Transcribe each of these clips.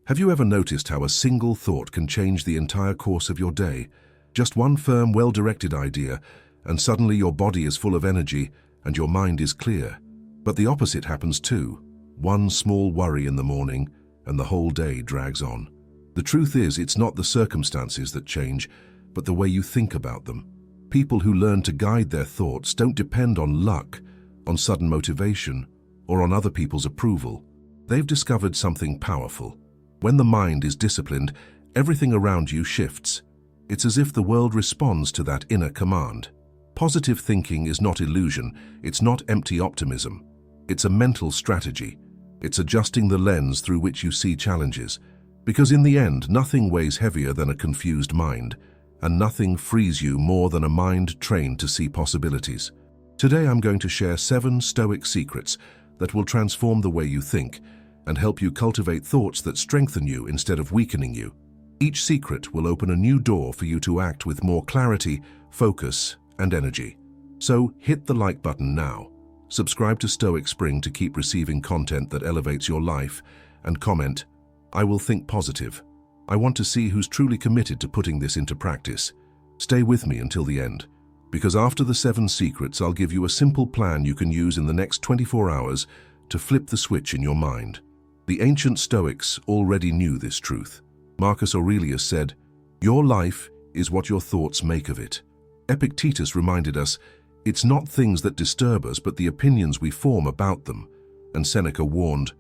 Have you ever noticed how a single thought can change the entire course of your day? Just one firm, well-directed idea, and suddenly your body is full of energy and your mind is clear. But the opposite happens too. One small worry in the morning and the whole day drags on. The truth is, it's not the circumstances that change, but the way you think about them. People who learn to guide their thoughts don't depend on luck, on sudden motivation, or on other people's approval. They've discovered something powerful. When the mind is disciplined, everything around you shifts. It's as if the world responds to that inner command. Positive thinking is not illusion, it's not empty optimism. It's a mental strategy. It's adjusting the lens through which you see challenges. Because in the end, nothing weighs heavier than a confused mind, and nothing frees you more than a mind trained to see possibilities. Today I'm going to share 7 Stoic secrets that will transform the way you think and help you cultivate thoughts that strengthen you instead of weakening you. Each secret will open a new door for you to act with more clarity, focus, and energy. So hit the like button now, subscribe to Stoic Spring to keep receiving content that elevates your life, and comment, "I will think positive." I want to see who's truly committed to putting this into practice. Stay with me until the end, because after the 7 secrets, I'll give you a simple plan you can use in the next 24 hours to flip the switch in your mind. The ancient Stoics already knew this truth. Marcus Aurelius said, "Your life is what your thoughts make of it." Epictetus reminded us, "It's not things that disturb us, but the opinions we form about them." And Seneca warned,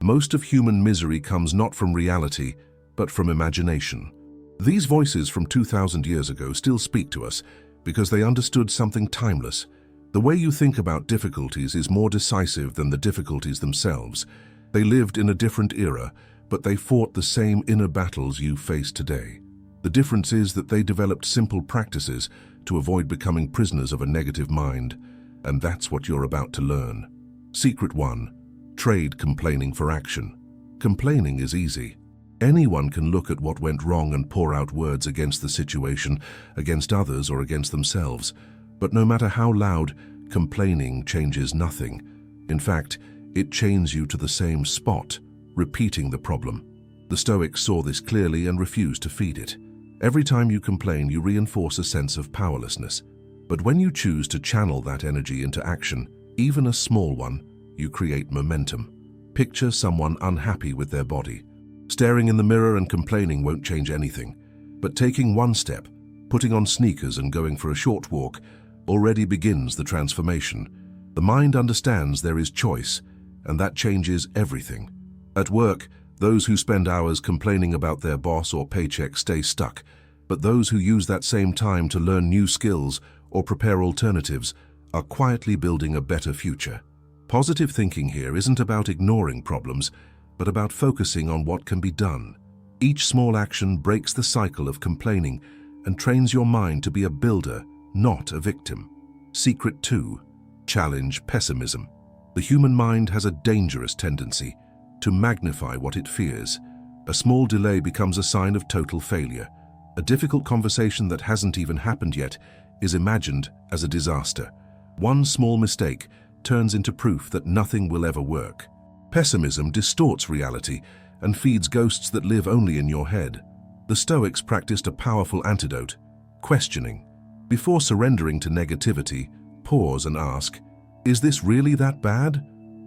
"Most of human misery comes not from reality, but from imagination." These voices from 2,000 years ago still speak to us because they understood something timeless. The way you think about difficulties is more decisive than the difficulties themselves. They lived in a different era, but they fought the same inner battles you face today. The difference is that they developed simple practices to avoid becoming prisoners of a negative mind, and that's what you're about to learn. Secret 1. Trade complaining for action. Complaining is easy. Anyone can look at what went wrong and pour out words against the situation, against others, or against themselves. But no matter how loud, complaining changes nothing. In fact, it chains you to the same spot, repeating the problem. The Stoics saw this clearly and refused to feed it. Every time you complain, you reinforce a sense of powerlessness. But when you choose to channel that energy into action, even a small one, you create momentum. Picture someone unhappy with their body. Staring in the mirror and complaining won't change anything. But taking one step, putting on sneakers and going for a short walk, already begins the transformation. The mind understands there is choice, and that changes everything. At work, those who spend hours complaining about their boss or paycheck stay stuck, but those who use that same time to learn new skills or prepare alternatives are quietly building a better future. Positive thinking here isn't about ignoring problems, but about focusing on what can be done. Each small action breaks the cycle of complaining and trains your mind to be a builder, not a victim. Secret 2. Challenge pessimism. The human mind has a dangerous tendency to magnify what it fears. A small delay becomes a sign of total failure. A difficult conversation that hasn't even happened yet is imagined as a disaster. One small mistake turns into proof that nothing will ever work. Pessimism distorts reality and feeds ghosts that live only in your head. The Stoics practiced a powerful antidote: questioning. Before surrendering to negativity, pause and ask, "Is this really that bad?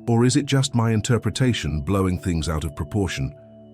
Or is it just my interpretation blowing things out of proportion?"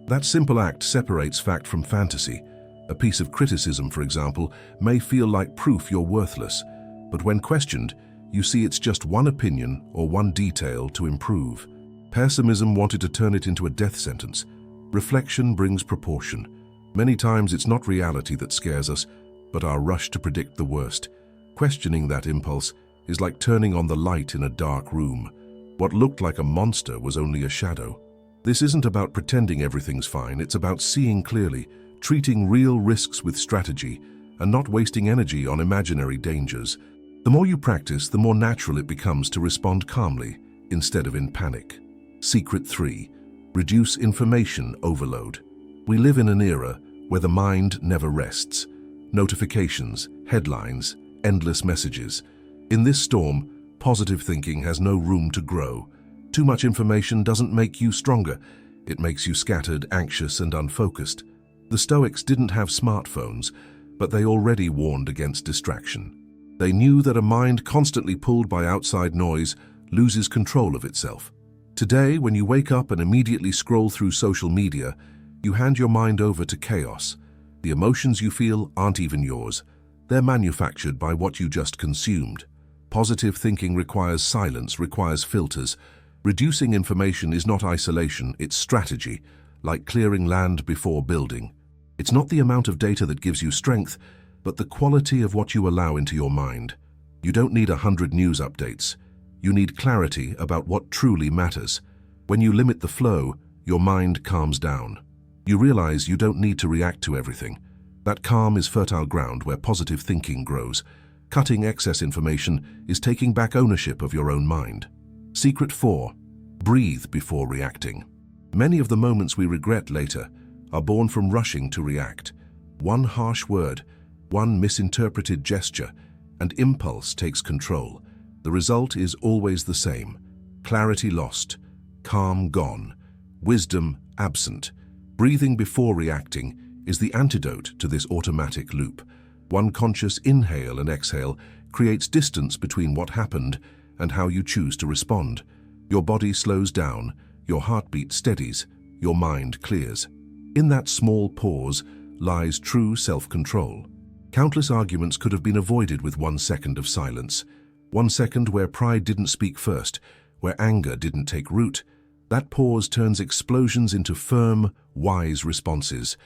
That simple act separates fact from fantasy. A piece of criticism, for example, may feel like proof you're worthless, but when questioned, you see it's just one opinion or one detail to improve. Pessimism wanted to turn it into a death sentence. Reflection brings proportion. Many times it's not reality that scares us, but our rush to predict the worst. Questioning that impulse is like turning on the light in a dark room. What looked like a monster was only a shadow. This isn't about pretending everything's fine, it's about seeing clearly, treating real risks with strategy, and not wasting energy on imaginary dangers. The more you practice, the more natural it becomes to respond calmly, instead of in panic. Secret 3. Reduce information overload. We live in an era where the mind never rests. Notifications, headlines, endless messages. In this storm, positive thinking has no room to grow. Too much information doesn't make you stronger. It makes you scattered, anxious, and unfocused. The Stoics didn't have smartphones, but they already warned against distraction. They knew that a mind constantly pulled by outside noise loses control of itself. Today, when you wake up and immediately scroll through social media, you hand your mind over to chaos. The emotions you feel aren't even yours. They're manufactured by what you just consumed. Positive thinking requires silence, requires filters. Reducing information is not isolation, it's strategy, like clearing land before building. It's not the amount of data that gives you strength, but the quality of what you allow into your mind. You don't need 100 news updates. You need clarity about what truly matters. When you limit the flow, your mind calms down. You realize you don't need to react to everything. That calm is fertile ground where positive thinking grows. Cutting excess information is taking back ownership of your own mind. Secret 4. Breathe before reacting. Many of the moments we regret later are born from rushing to react. One harsh word, one misinterpreted gesture, and impulse takes control. The result is always the same. Clarity lost, calm gone, wisdom absent. Breathing before reacting is the antidote to this automatic loop. One conscious inhale and exhale creates distance between what happened and how you choose to respond. Your body slows down, your heartbeat steadies, your mind clears. In that small pause lies true self-control. Countless arguments could have been avoided with 1 second of silence. 1 second where pride didn't speak first, where anger didn't take root. That pause turns explosions into firm, wise responses.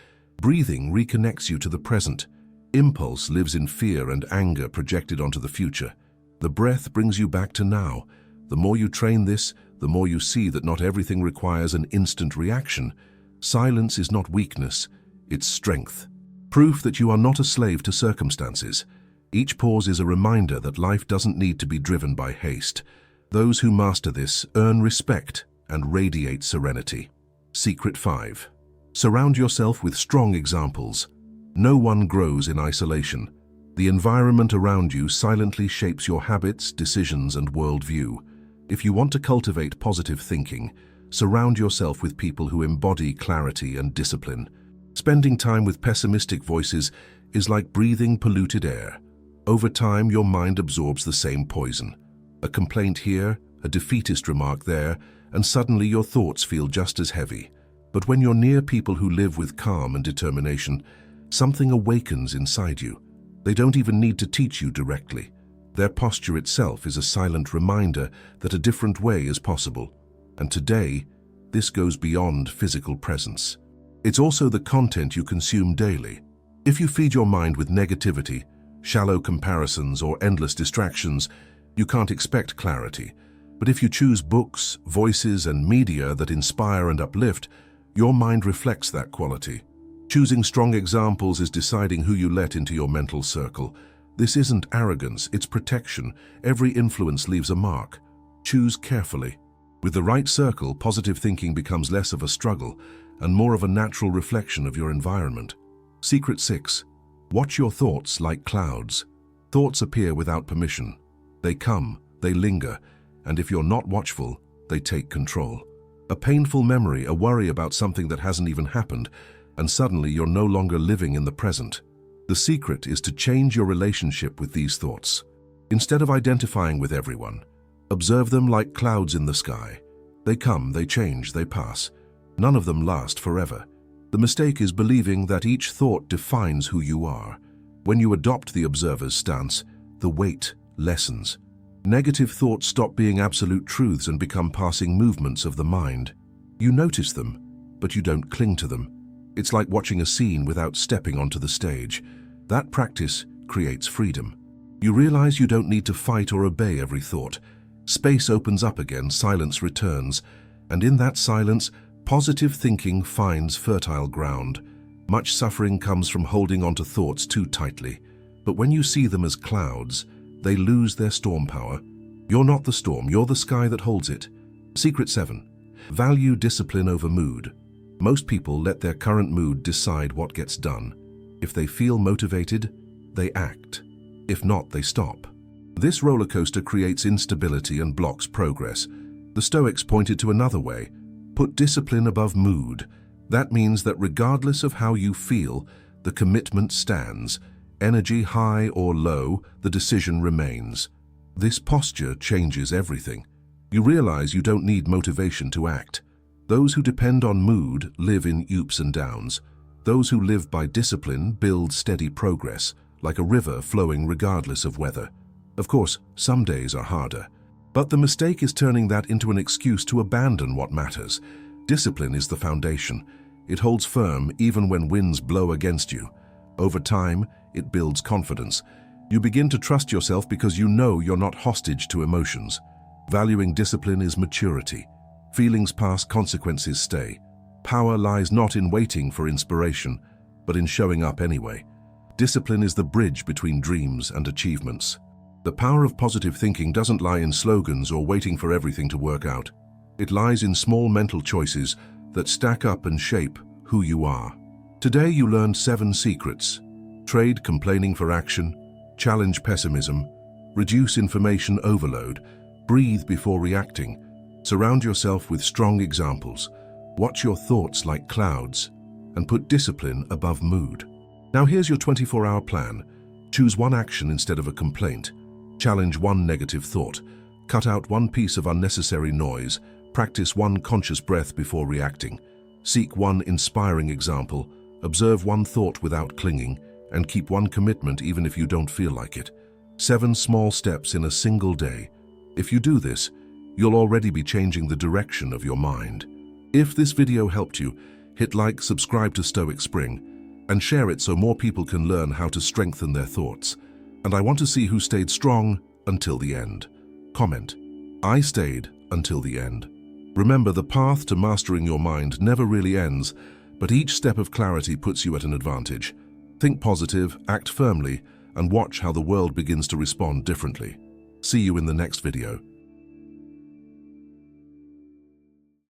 Breathing reconnects you to the present. Impulse lives in fear and anger projected onto the future. The breath brings you back to now. The more you train this, the more you see that not everything requires an instant reaction. Silence is not weakness, it's strength. Proof that you are not a slave to circumstances. Each pause is a reminder that life doesn't need to be driven by haste. Those who master this earn respect and radiate serenity. Secret 5. Surround yourself with strong examples. No one grows in isolation. The environment around you silently shapes your habits, decisions, and worldview. If you want to cultivate positive thinking, surround yourself with people who embody clarity and discipline. Spending time with pessimistic voices is like breathing polluted air. Over time, your mind absorbs the same poison. A complaint here, a defeatist remark there, and suddenly your thoughts feel just as heavy. But when you're near people who live with calm and determination, something awakens inside you. They don't even need to teach you directly. Their posture itself is a silent reminder that a different way is possible. And today, this goes beyond physical presence. It's also the content you consume daily. If you feed your mind with negativity, shallow comparisons, or endless distractions, you can't expect clarity. But if you choose books, voices, and media that inspire and uplift, your mind reflects that quality. Choosing strong examples is deciding who you let into your mental circle. This isn't arrogance, it's protection. Every influence leaves a mark. Choose carefully. With the right circle, positive thinking becomes less of a struggle and more of a natural reflection of your environment. Secret 6. Watch your thoughts like clouds. Thoughts appear without permission. They come, they linger, and if you're not watchful, they take control. A painful memory, a worry about something that hasn't even happened, and suddenly you're no longer living in the present. The secret is to change your relationship with these thoughts. Instead of identifying with everyone, observe them like clouds in the sky. They come, they change, they pass. None of them last forever. The mistake is believing that each thought defines who you are. When you adopt the observer's stance, the weight lessens. Negative thoughts stop being absolute truths and become passing movements of the mind. You notice them, but you don't cling to them. It's like watching a scene without stepping onto the stage. That practice creates freedom. You realize you don't need to fight or obey every thought. Space opens up again, silence returns, and in that silence, positive thinking finds fertile ground. Much suffering comes from holding onto thoughts too tightly. But when you see them as clouds, they lose their storm power. You're not the storm, you're the sky that holds it. Secret 7. Value discipline over mood. Most people let their current mood decide what gets done. If they feel motivated, they act. If not, they stop. This roller coaster creates instability and blocks progress. The Stoics pointed to another way. Put discipline above mood. That means that regardless of how you feel, the commitment stands. Energy high or low, the decision remains. This posture changes everything. You realize you don't need motivation to act. Those who depend on mood live in ups and downs. Those who live by discipline build steady progress, like a river flowing regardless of weather. Of course, some days are harder. But the mistake is turning that into an excuse to abandon what matters. Discipline is the foundation. It holds firm even when winds blow against you. Over time, it builds confidence. You begin to trust yourself because you know you're not hostage to emotions. Valuing discipline is maturity. Feelings pass, consequences stay. Power lies not in waiting for inspiration, but in showing up anyway. Discipline is the bridge between dreams and achievements. The power of positive thinking doesn't lie in slogans or waiting for everything to work out. It lies in small mental choices that stack up and shape who you are. Today you learned 7 secrets. Trade complaining for action, challenge pessimism, reduce information overload, breathe before reacting, surround yourself with strong examples, watch your thoughts like clouds, and put discipline above mood. Now here's your 24-hour plan. Choose one action instead of a complaint. Challenge one negative thought. Cut out one piece of unnecessary noise. Practice one conscious breath before reacting. Seek one inspiring example. Observe one thought without clinging. And keep one commitment even if you don't feel like it. 7 small steps in a single day. If you do this, you'll already be changing the direction of your mind. If this video helped you, hit like, subscribe to Stoic Spring, and share it so more people can learn how to strengthen their thoughts. And I want to see who stayed strong until the end. Comment, I stayed until the end. Remember, the path to mastering your mind never really ends, but each step of clarity puts you at an advantage. Think positive, act firmly, and watch how the world begins to respond differently. See you in the next video.